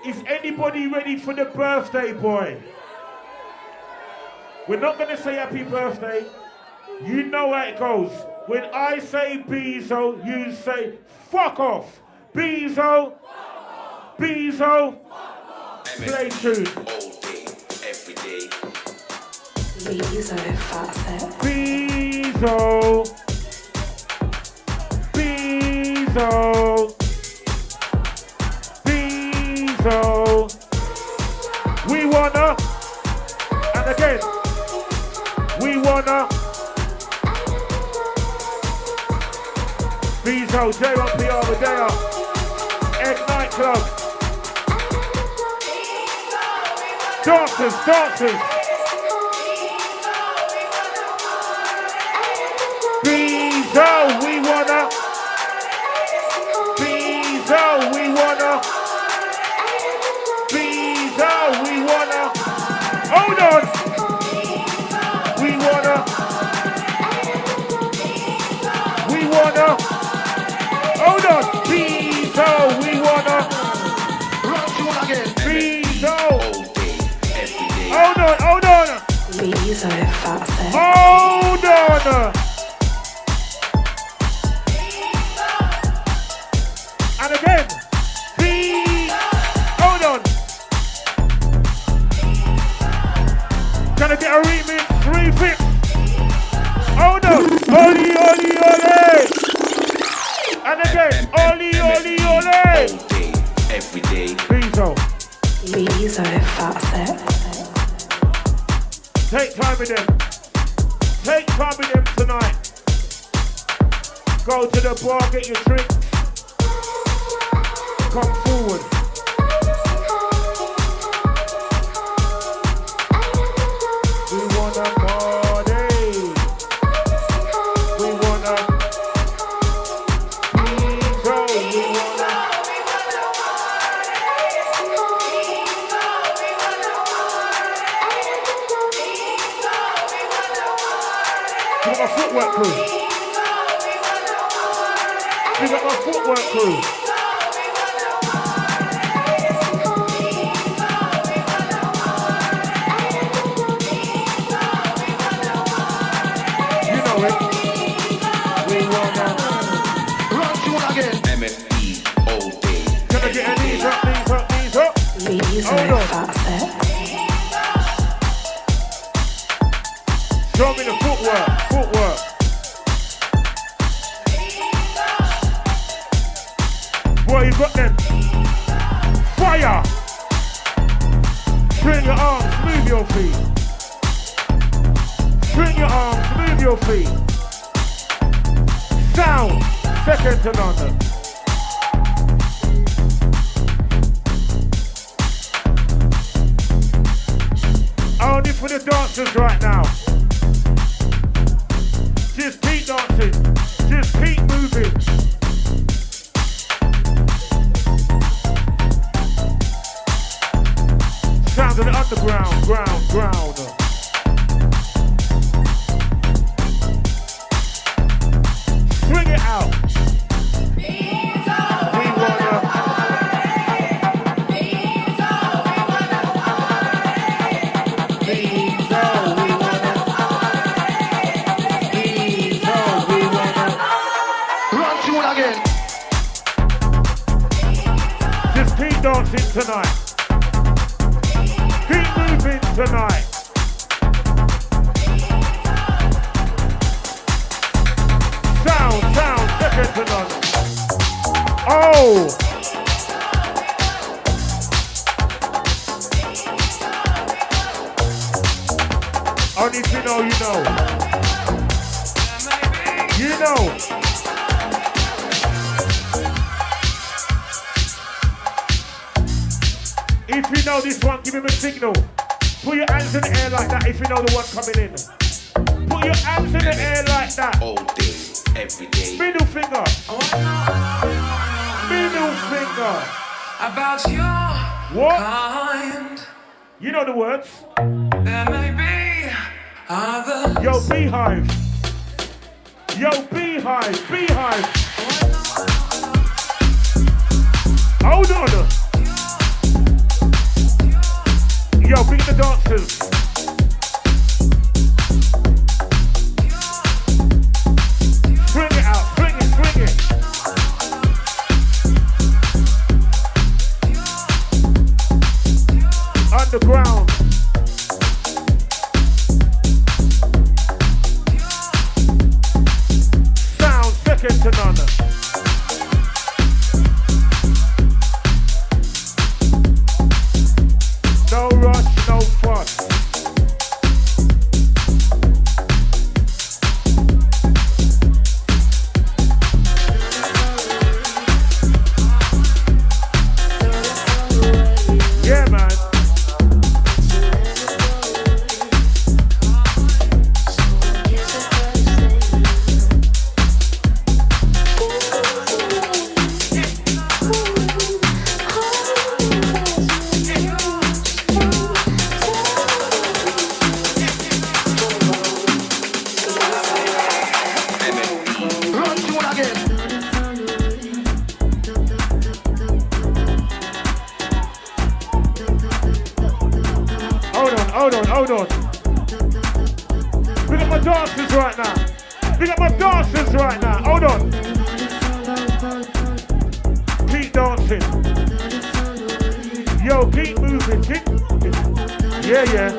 Is anybody ready for the birthday boy? We're not going to say happy birthday. You know how it goes. When I say Beezo, you say fuck off. Beezo. Beezo. Play tune. All day, every day. Beezo, that's it. Beezo. Beezo. Beezo. We wanna. And again. We wanna. Beezo, J1PR, we're there. Egg nightclub. Dancers, dancers. Beezo, we wanna. Beezo, we wanna. Beezo, we wanna. Hold on. We wanna. We wanna. Hold on. Beezo, we wanna. Beezo. Hold on, hold on. Beezo, that's it. Hold on. And again. Hold on. Can I get a remix? Refix. Hold on. Oli, oli, oli. And again. Oli, oli, oli. All day, every day. Beezo. Beezo, that's it. Take time with them. Take time with them tonight. Go to the bar, get your drink. Come forward. We wanna party. We wanna Beezo. We wanna. We got my footwork crew. We got my footwork crew. You know it. We wanna run you again. MFB all day. Can I get a knees up, knees up, knees up? Beezo, Hold on. that's it. Show me the footwork, footwork. Boy, you got them. Fire! Swing your arms, move your feet. Swing your arms, move your feet. Sound, second to none. Only for the dancers right now. Just keep dancing. Just keep moving. Sound of the underground, ground. Swing it out. We wanna. Just keep dancing tonight. Keep moving tonight. Sound, second to none. Oh! Only if you know, you know. You know. If you know this one, give him a signal. Put your hands in the air like that if you know the one coming in. Put your hands in the air like that. All day, every day. Middle finger. Middle finger. About your What? kind. You know the words. There may be others. Yo, Beehive. Yo, Beehive. Beehive. Hold on. the ground. Sound second to none. No rush, no fuss. Yeah, man. Hold on. Big up my dancers right now. Big up my dancers right now. Hold on. Keep dancing. Yo, keep moving. Yeah.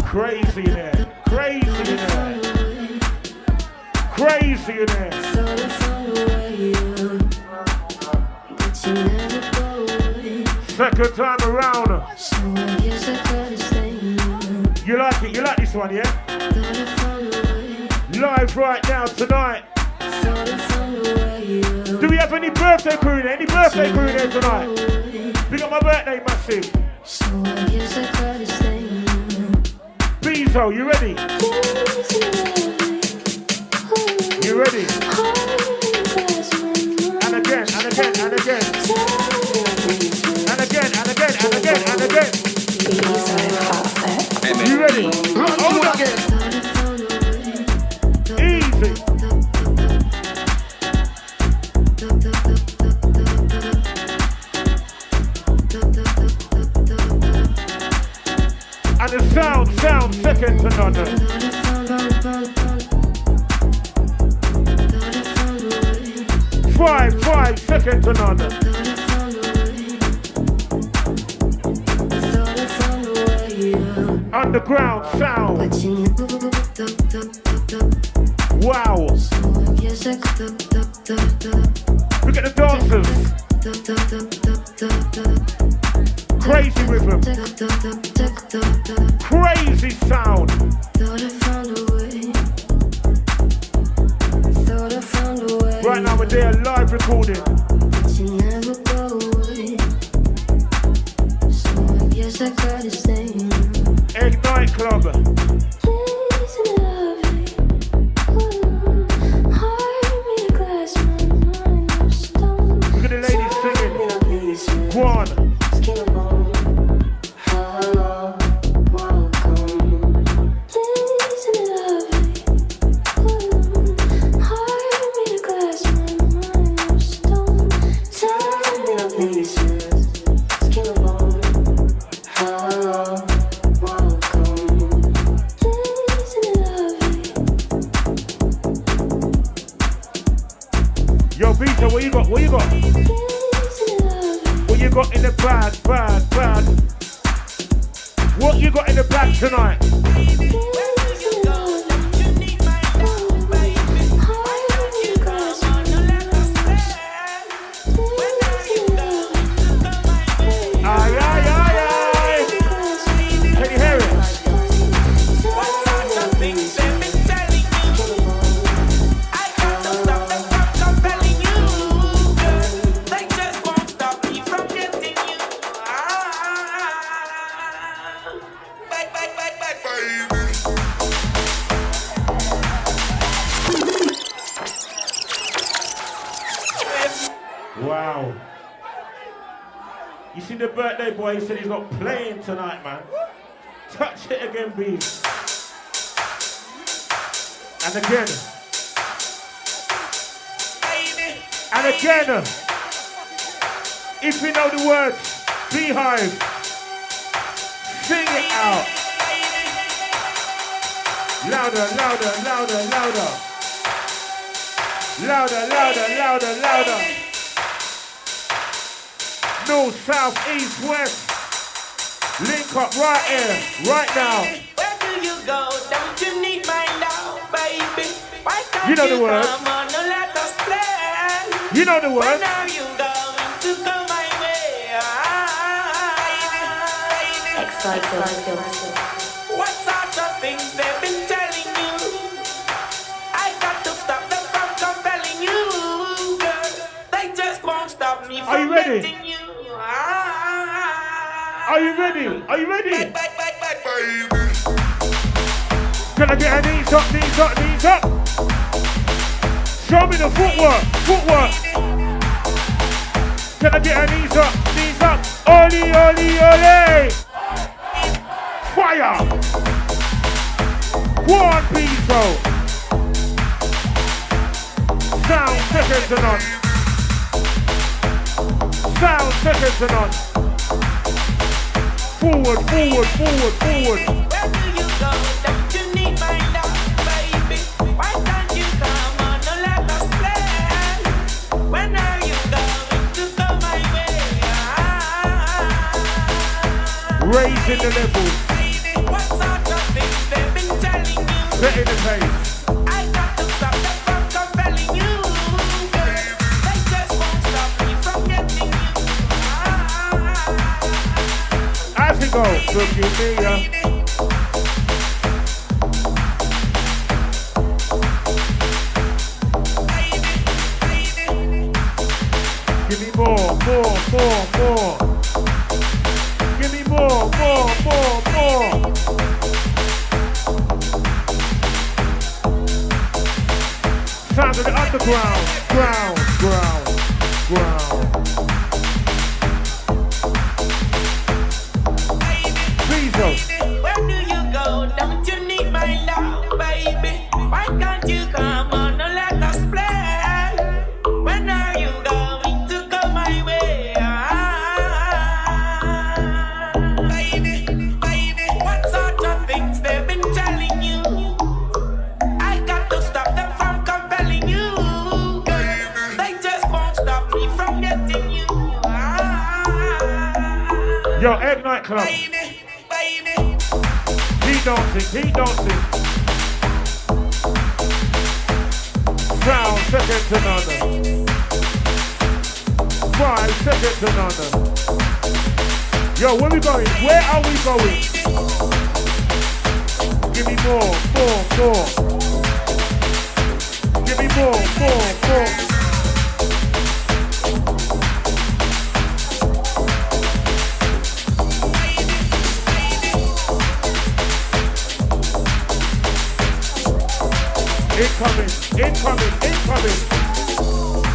Crazy in there. Crazy in there. Crazy in there. Second time around. You like it? You like this one, yeah? Live right now tonight. Do we have any birthday crew there? Any birthday crew there tonight? Big up my birthday, massive. Beezo, you ready? You ready? And again. You ready? Hold on. Easy. And the sound second to none. Five second to none. Underground sound. Wow. Look at the dancers. Crazy rhythm. Crazy sound. Right now we're there live recording. Ignite Club. Look at the ladies singing. Go on. Yo, Beezo, what you got? What you got? What you got in the bag? What you got in the bag tonight? Aye. Can you hear it? Wow. You see the birthday boy, he said he's not playing tonight, man. Touch it again, B. And again. And again. If you know the words, Beehive, sing it out. Louder. Louder, louder, louder, louder. North, south, east, west. Link up right here, right now. Where do you go? Don't you need my love, baby? Why can't You know the word. come on, no, let us play? You know the word. When are you going to come my way? What sort of things they've been telling you? I got to stop them from compelling you, girl. They just won't stop me Are you from ready? getting you. Are you ready? Are you ready? Can I get a knees up, knees up, knees up? Show me the footwork, footwork. Can I get a knees up, knees up? Oli, oli, oli. Fire. One Beezo. Sound seconds and on. Sound seconds and on. Forward, forward, forward, forward. Where do you go? Don't you need my love, baby? Why can't you come on and let us play? When are you going to come my way? Raising the level, What sort of things they've been telling you? setting the pace. I got to stop them from compelling you, girl. They just won't stop me from getting you. As it goes, forgive me, Give me more, more, more, more. Give me more, more, more, more. Sound of the underground, ground, ground, ground. Beezo. Where do you go? Don't you need my love, baby? Why can't you come on and let us play? When are you going to come my way? Baby, what sort of things they've been telling you? I got to stop them from compelling you, girl. They just won't stop me from getting you. Yo, Egg Nightclub. Keep dancing, keep dancing. Sound, seconds another. 5 seconds another. Yo, where we going? Where are we going? Give me more, more, more. Give me more, more, more. Incoming, incoming, incoming.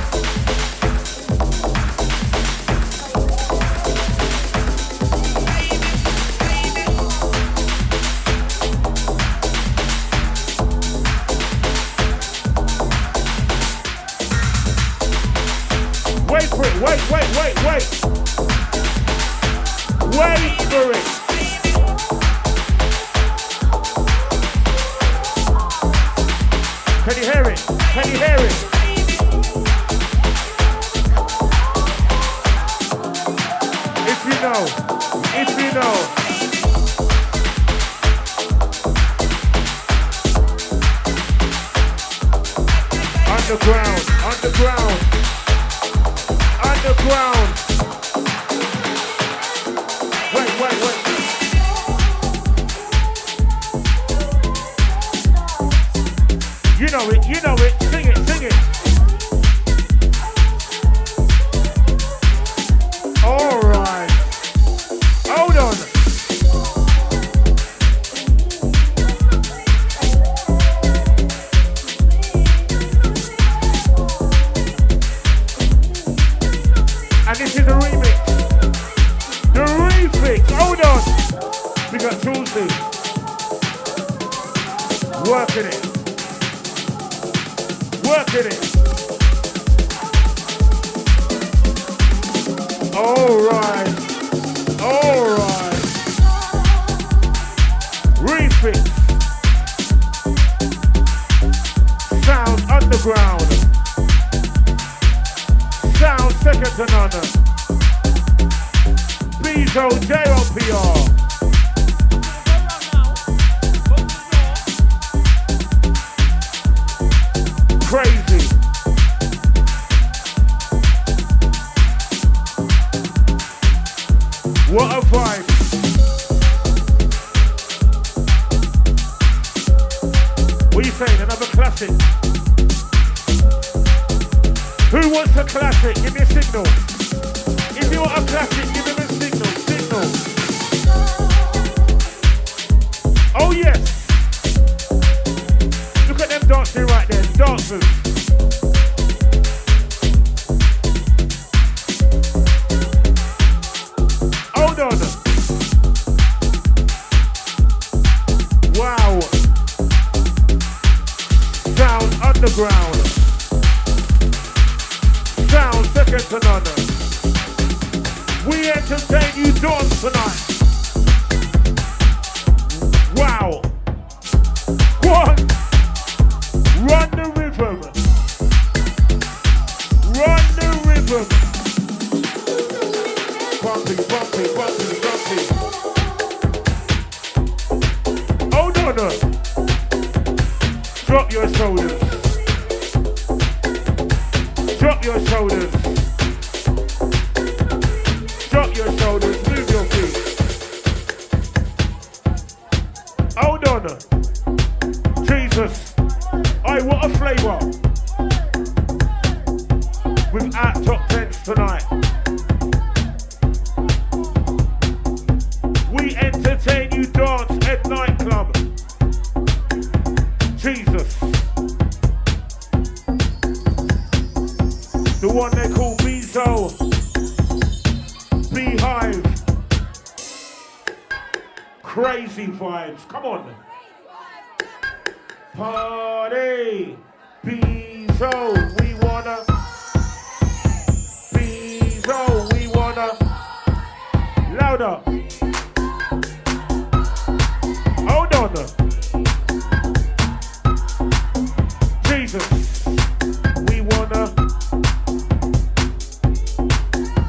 Wait for it, wait, wait, wait, wait. Wait for it. Can you hear it? Can you hear it? If you know, if you know. Underground, underground, underground. Wait, wait, wait. You know it, sing it, sing it. All right, hold on. And this is the remix. The remix, hold on. We got Tuesday. Working it. Working it. All right. All right. Refix. Sound underground. second to none. Beezo, JLPR. Crazy. What a vibe. What are you saying? Another classic? Who wants a classic? Give me a signal. If you want a classic, give him a signal. Signal. Oh yes. Look at them dancing right there. Dancers. Hold on. Wow. Sound underground. Sound second to none. We entertain you dance tonight. Wow. One. Run the rhythm. Run the rhythm. Bumpy, bumpy, bumpy, bumpy. Hold on. Drop your shoulders. Drop your shoulders. Drop your shoulders. Move your feet. Hold on. Jesus. Aye, what a flavour. Without top tens tonight. We entertain you dance at nightclub. Jesus. The one they call Beezo. Beehive. Crazy vibes. Come on. Party. Beezo. We wanna. Beezo. We wanna. Louder. Hold on. Jesus. We wanna.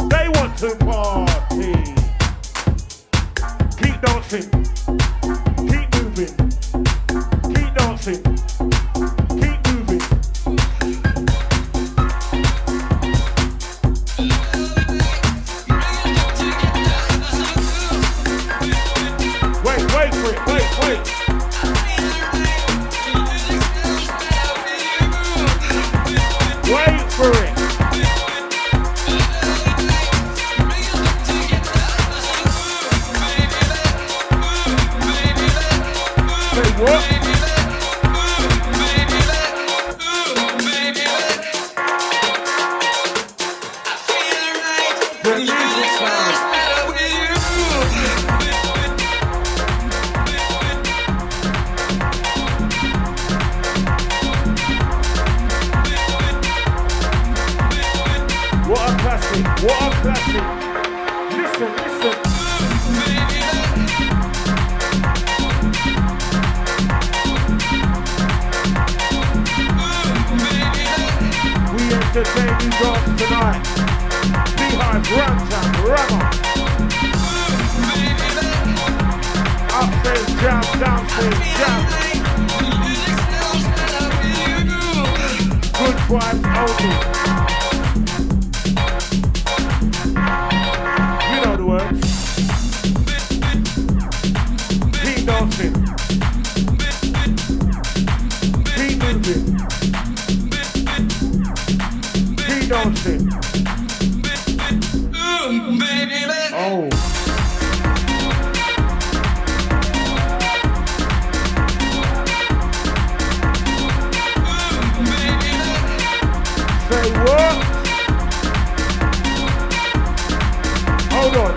They want to party. Keep dancing. Keep moving. Keep dancing. Keep moving. Wait for it. Wait. Wait for it. Say what? The music sound. What a classic, what a classic. Listen. We entertain you guys tonight. Beehive, Ramjam, Rammer. Upstairs jam, downstairs jam. Good vibes only. The words. Keep dancing. Keep moving. Keep dancing. Oh. Say what? Hold on.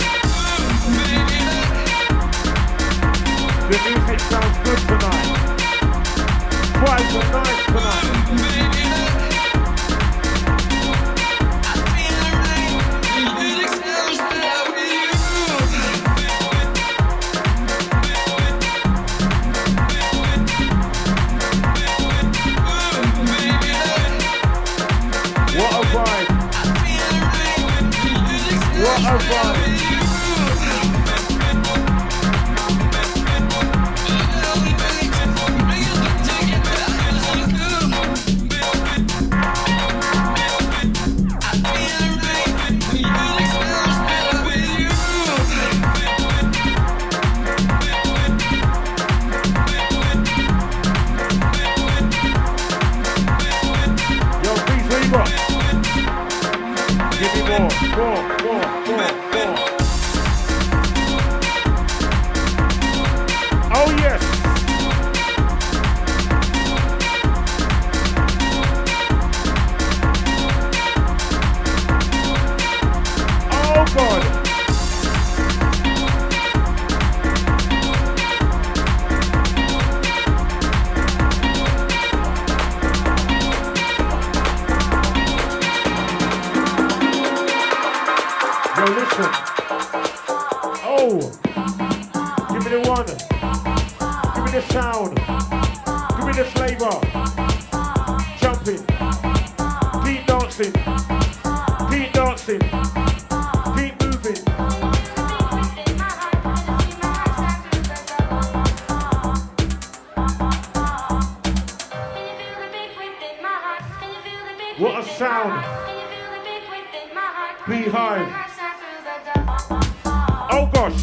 The music sounds good tonight. Vibes are nice tonight. What a vibe. Yo, please, what you got? Give me more. Oh, yes. Oh, God. Yo, listen. Oh, give me the one. Give me the sound. Give me the flavor. Jumping. Keep dancing. Keep dancing. Keep moving. What a sound. Beehive. Oh gosh.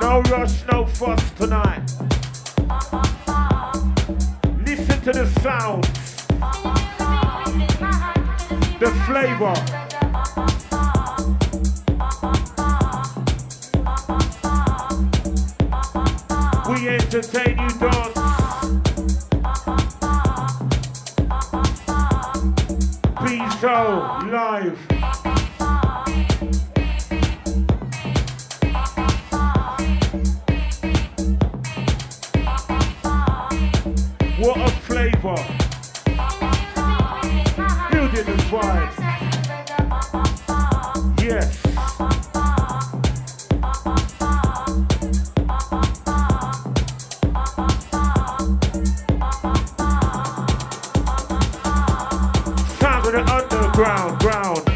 No rush, no fuss tonight. Listen to the sounds. The flavor. We entertain you, dance. Beezo live. What a flavor. Building the vibe. Yes. Sound of the underground, ground.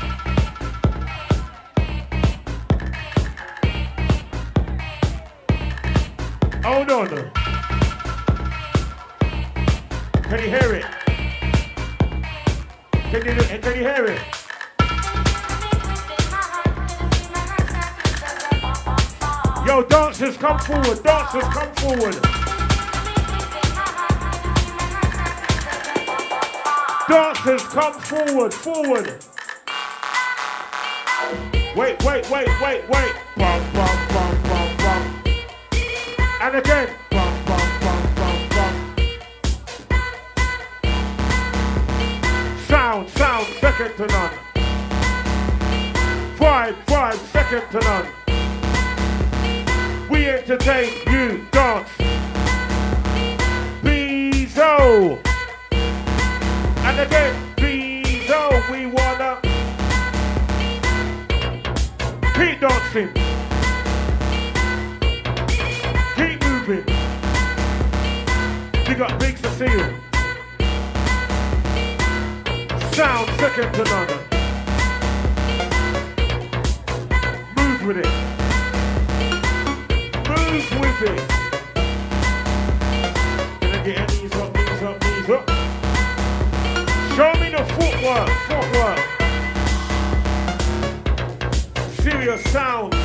Hold on. Can you hear it? Can you hear it? Yo, dancers, come forward. Dancers, come forward. Dancers, come forward. Forward. Wait. Bum, bum, bum, bum, bum. And again. Bum, bum, bum, bum, bum. Sound, second to none. Vibe, second to none. We entertain, you dance. Beezo. And again, Beezo, we wanna keep dancing. Keep moving. We got Big Cecile. Sound second to none. Move with it. Move with it. Can I get knees up? Show me the footwork. Serious sounds.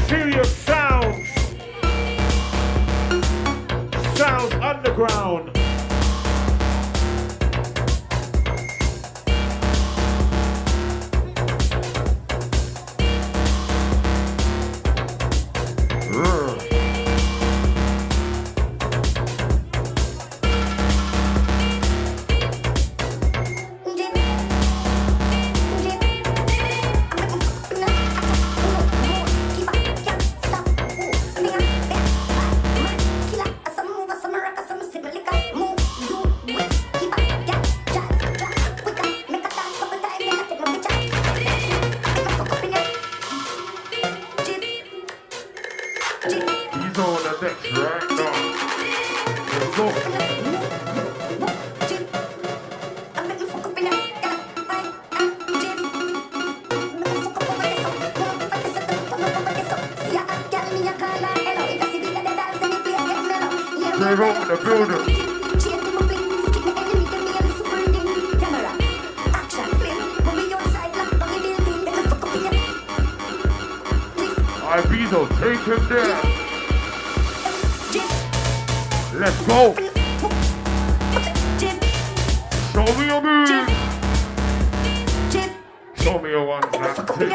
Serious sounds. Sounds underground. He's on the next right now. Let's go. They're up in the building. Alright, Beezo, take him there. Let's go. Show me your move. Show me your one and two.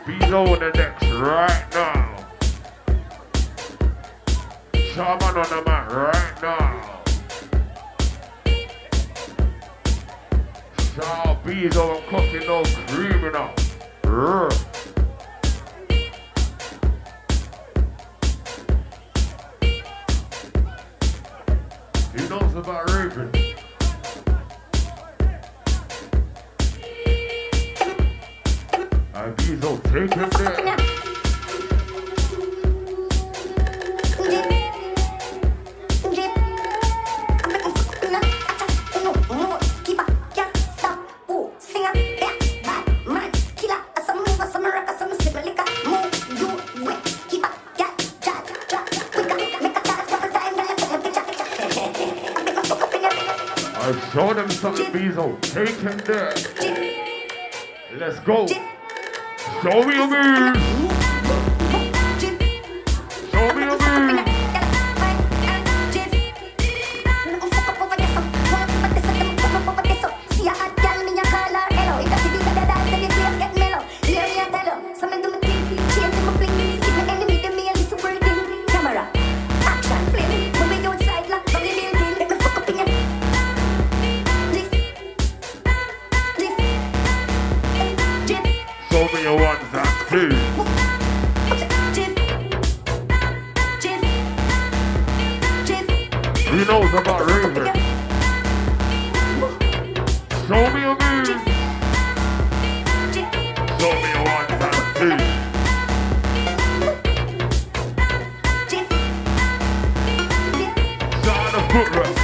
Beezo on the decks right now. Shaman on the mat right now. Shout Beezo and coffee no creaming up. He knows about Ravers. Beezo, take him there. Show them something, Beezo. Take him there. Let's go. Show me your moves. Show me your moves. Show me your ones and twos. Who knows about Ravers? Show me your moves. Show me your ones and twos. Shout out the Footwork.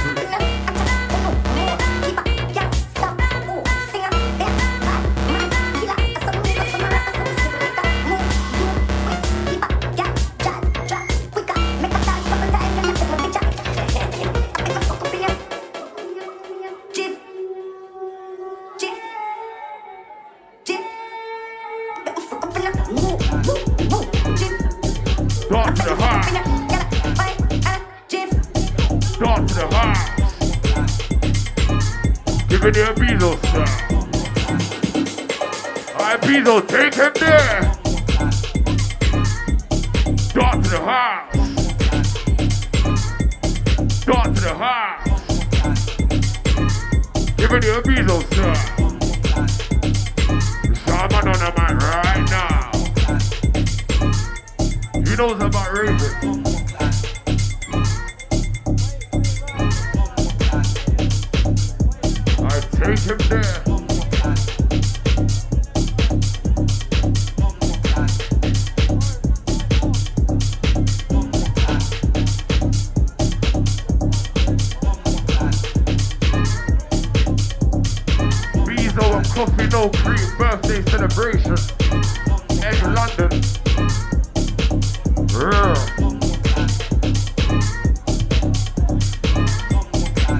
Start to the heart. Start to the heart. Give it your Beezo style. Alright, Beezo, take him there. Start to the heart. Start to the heart. Give it your Beezo style. Shaman on the man right now. He knows about Ravers. I take him there. Beezo and coffee no cream birthday celebration. Egg London.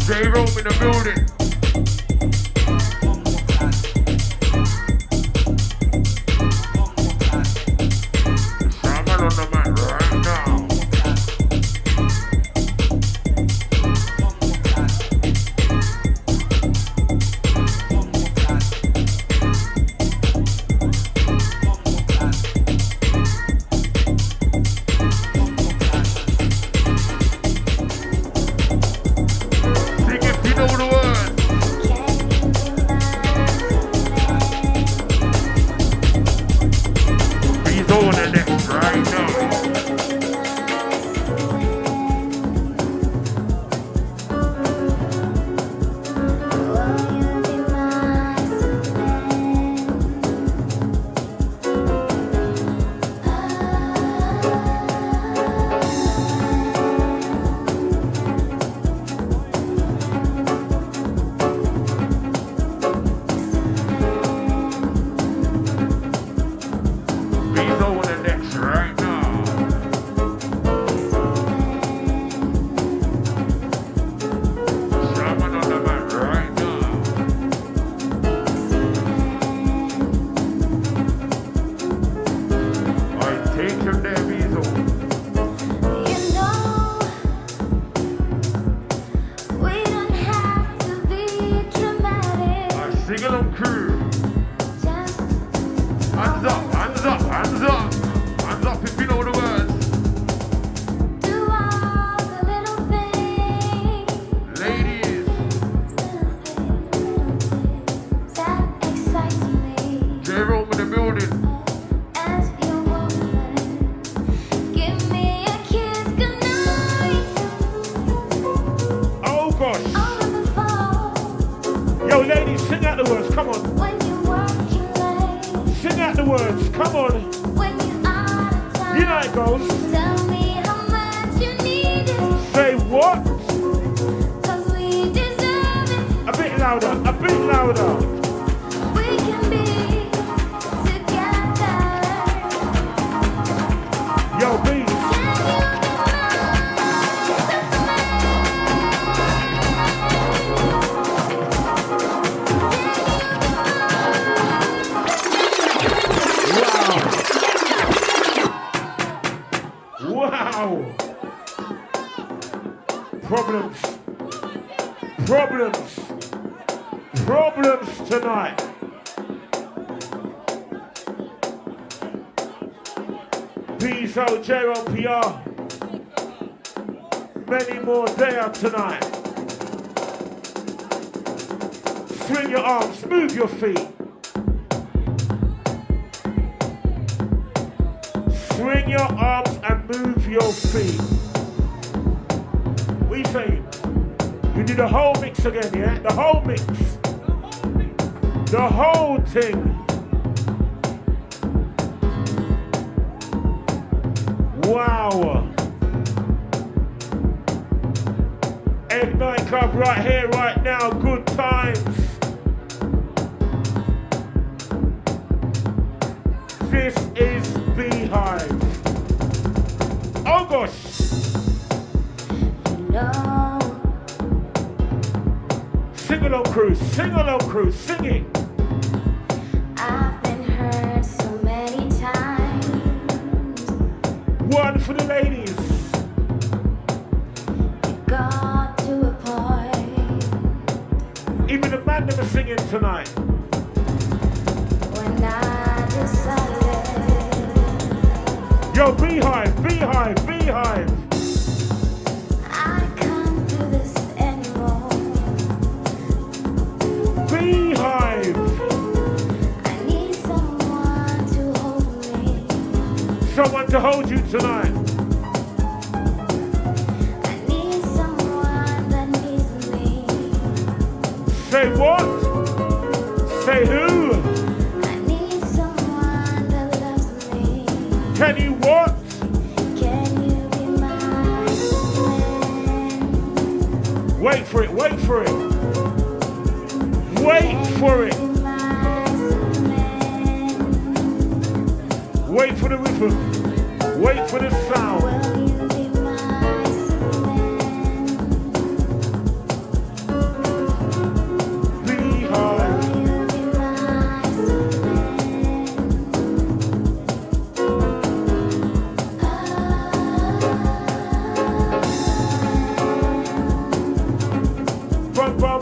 J-Rome in the building. Shaman on the mat right now. Sing if you know the words. Sing along crew. Hands up, hands up, hands up. Hands up if you know the words. Do all the little things. Ladies, That excites me. Jerome in the building. As you walk away, give me a kiss goodnight. Oh gosh. Over the phone, Yo ladies, sing out the words, come on. when you're working late, Sing out the words, come on. when you're out of time. You know it goes. Tell me how much you need it, Say what? 'cause we deserve it. A bit louder, a bit louder. We can be together. Yo, bees. Can you be Wow. Problems. Problems. Problems tonight. Beezo, JLPR. Many more there tonight. Swing your arms, move your feet. Swing your arms and move your feet. What are you saying? You do the whole mix again, yeah? The whole mix. The whole thing. Wow. Egg Night Club right here, right now. Good times. This is Beehive. Oh gosh. no? Sing along crew, sing along crew, sing it. I've been hurt so many times. One for the ladies. It got to a point Even the man never singing tonight. when I decided Yo, Beehive, Beehive, Beehive. I can't do this anymore. Beehive. I need someone to hold me. Someone to hold you tonight. I need someone that needs me. Say what? Say who? I need someone that loves me. Can you what? Can you be my man? Wait for it, wait for it. Wait for it. Be my man. Wait for the rhythm. Wait for the sound. Will you be my man? Beehive. Will you be my Bum bum.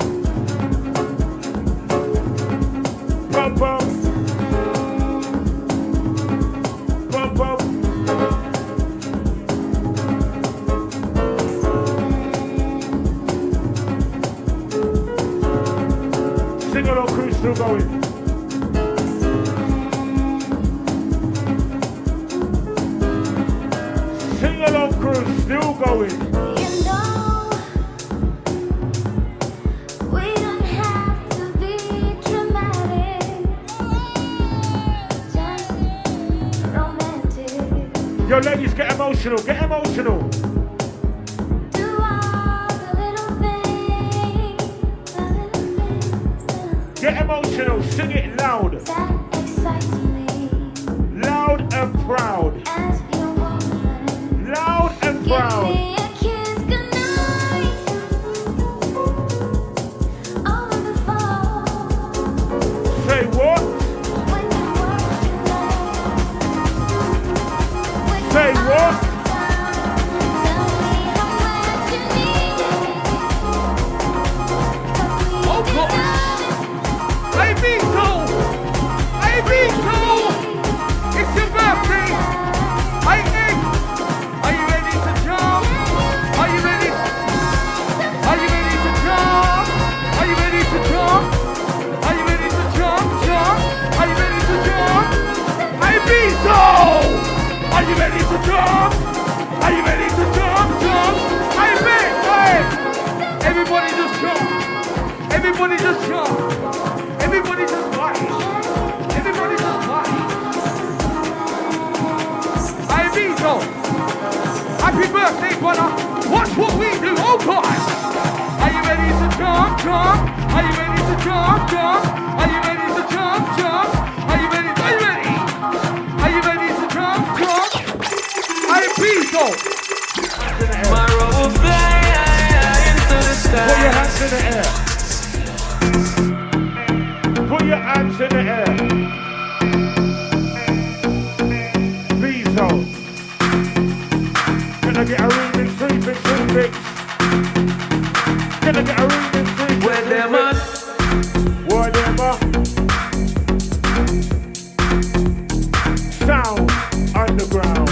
Bum bum. Bum bum. Sing along crew still going. Sing along crew still going. You know, we don't have to be dramatic, just romantic. Yo ladies, get emotional, get emotional. Do all the little things, Get emotional, sing it loud. that excites me. Loud and proud. As you walk away, Loud and give proud. me a kiss goodnight. Over the phone, Say what? when you're working late. When Say you're what? out of town, tell me how much you need it. 'Cause we deserve it. Hey Beezo! Hey Beezo! It's your birthday! Hey Nick! Are you ready to jump? Are you ready? Are you ready to jump? Are you ready to jump? Are you ready to jump? Jump? Are you ready to jump? Hey Beezo! Are you ready to jump? Are you ready to jump? Jump? Hey Nick! Hey! Everybody just jump! Everybody just jump! Everybody just fight! Everybody just fight! Hey Beezo! Happy birthday, brother! Watch what we do! Oh God! Are you ready to jump? Jump! Are you ready to jump? Jump! Are you ready to jump? Jump! Are you ready? Are you ready? Are you ready to jump? Jump! Hey Beezo! My road will fly into the sky. Put your hands in the air. Put your hands in the air. Beezo. Can I get a remix, remix? Can I get a remix, remix? Where them at? Where them at? Sound underground.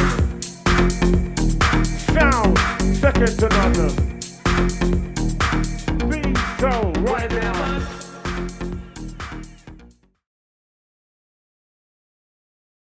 Sound second to none.